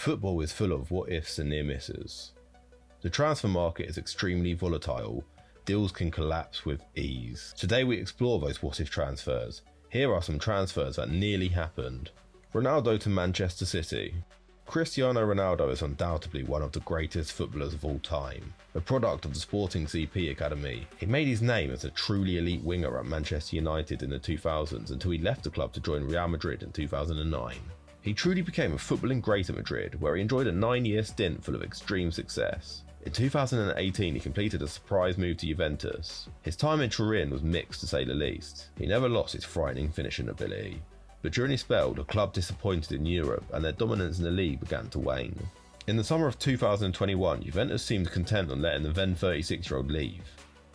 Football is full of what ifs and near misses. The transfer market is extremely volatile, deals can collapse with ease. Today we explore those what if transfers. Here are some transfers that nearly happened. Ronaldo to Manchester City. Cristiano Ronaldo is undoubtedly one of the greatest footballers of all time. A product of the Sporting CP Academy, he made his name as a truly elite winger at Manchester United in the 2000s until he left the club to join Real Madrid in 2009. He truly became a footballing great at Madrid, where he enjoyed a 9-year stint full of extreme success. In 2018 he completed a surprise move to Juventus. His time in Turin was mixed to say the least. He never lost his frightening finishing ability. But during his spell, the club disappointed in Europe and their dominance in the league began to wane. In the summer of 2021, Juventus seemed content on letting the then 36-year-old leave.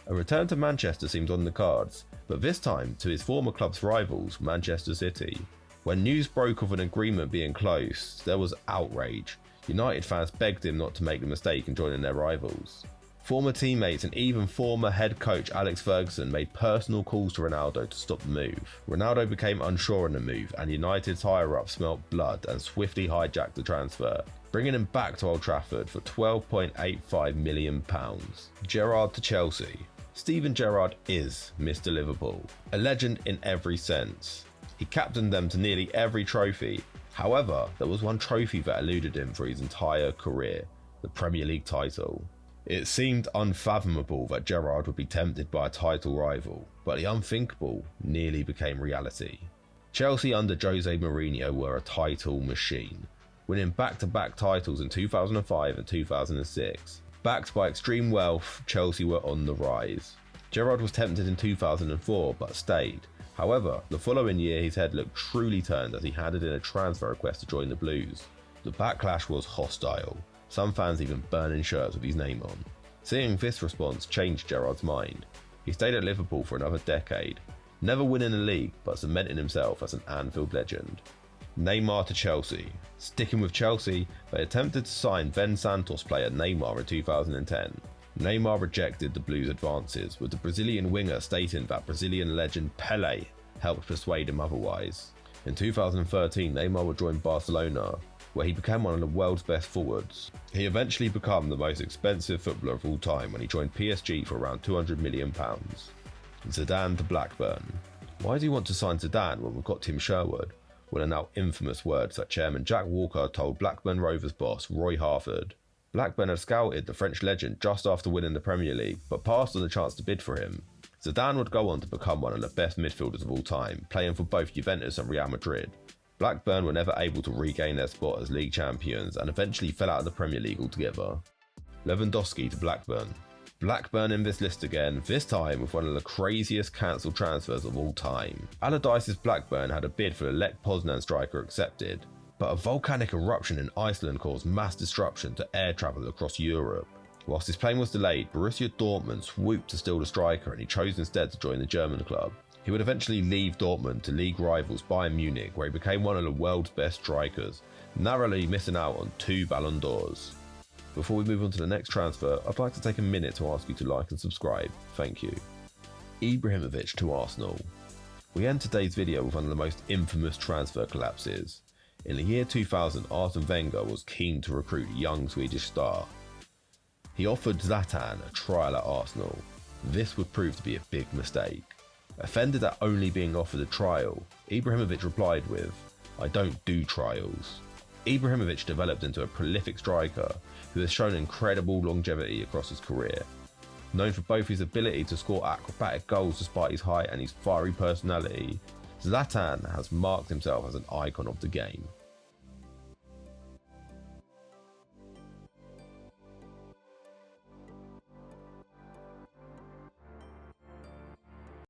A return to Manchester seemed on the cards, but this time to his former club's rivals, Manchester City. When news broke of an agreement being close, there was outrage. United fans begged him not to make the mistake in joining their rivals. Former teammates and even former head coach Alex Ferguson made personal calls to Ronaldo to stop the move. Ronaldo became unsure in the move and United's higher-ups smelt blood and swiftly hijacked the transfer, bringing him back to Old Trafford for £12.85 million. Gerrard to Chelsea. Steven Gerrard is Mr. Liverpool, a legend in every sense. He captained them to nearly every trophy. However, there was one trophy that eluded him for his entire career, the Premier League title. It seemed unfathomable that Gerrard would be tempted by a title rival, but the unthinkable nearly became reality. Chelsea under Jose Mourinho were a title machine, winning back-to-back titles in 2005 and 2006. Backed by extreme wealth, Chelsea were on the rise. Gerrard was tempted in 2004 but stayed. However, the following year his head looked truly turned as he handed in a transfer request to join the Blues. The backlash was hostile, some fans even burning shirts with his name on. Seeing this response changed Gerrard's mind. He stayed at Liverpool for another decade, never winning a league but cementing himself as an Anfield legend. Neymar to Chelsea. Sticking with Chelsea, they attempted to sign then Santos player Neymar in 2010. Neymar rejected the Blues' advances, with the Brazilian winger stating that Brazilian legend Pelé helped persuade him otherwise. In 2013, Neymar would join Barcelona, where he became one of the world's best forwards. He eventually became the most expensive footballer of all time when he joined PSG for around £200 million. Zidane to Blackburn. Why do you want to sign Zidane when we've got Tim Sherwood? Were the now infamous words that chairman Jack Walker told Blackburn Rovers boss Roy Harford. Blackburn had scouted the French legend just after winning the Premier League, but passed on the chance to bid for him. Zidane would go on to become one of the best midfielders of all time, playing for both Juventus and Real Madrid. Blackburn were never able to regain their spot as league champions and eventually fell out of the Premier League altogether. Lewandowski to Blackburn. Blackburn in this list again, this time with one of the craziest cancelled transfers of all time. Allardyce's Blackburn had a bid for the Lech Poznan striker accepted, but a volcanic eruption in Iceland caused mass disruption to air travel across Europe. Whilst his plane was delayed, Borussia Dortmund swooped to steal the striker and he chose instead to join the German club. He would eventually leave Dortmund to league rivals Bayern Munich, where he became one of the world's best strikers, narrowly missing out on 2 Ballon d'Ors. Before we move on to the next transfer, I'd like to take a minute to ask you to like and subscribe. Thank you. Ibrahimovic to Arsenal. We end today's video with one of the most infamous transfer collapses. In the year 2000, Arsene Wenger was keen to recruit a young Swedish star. He offered Zlatan a trial at Arsenal. This would prove to be a big mistake. Offended at only being offered a trial, Ibrahimovic replied with, "I don't do trials." Ibrahimovic developed into a prolific striker who has shown incredible longevity across his career. Known for both his ability to score acrobatic goals despite his height and his fiery personality, Zlatan has marked himself as an icon of the game.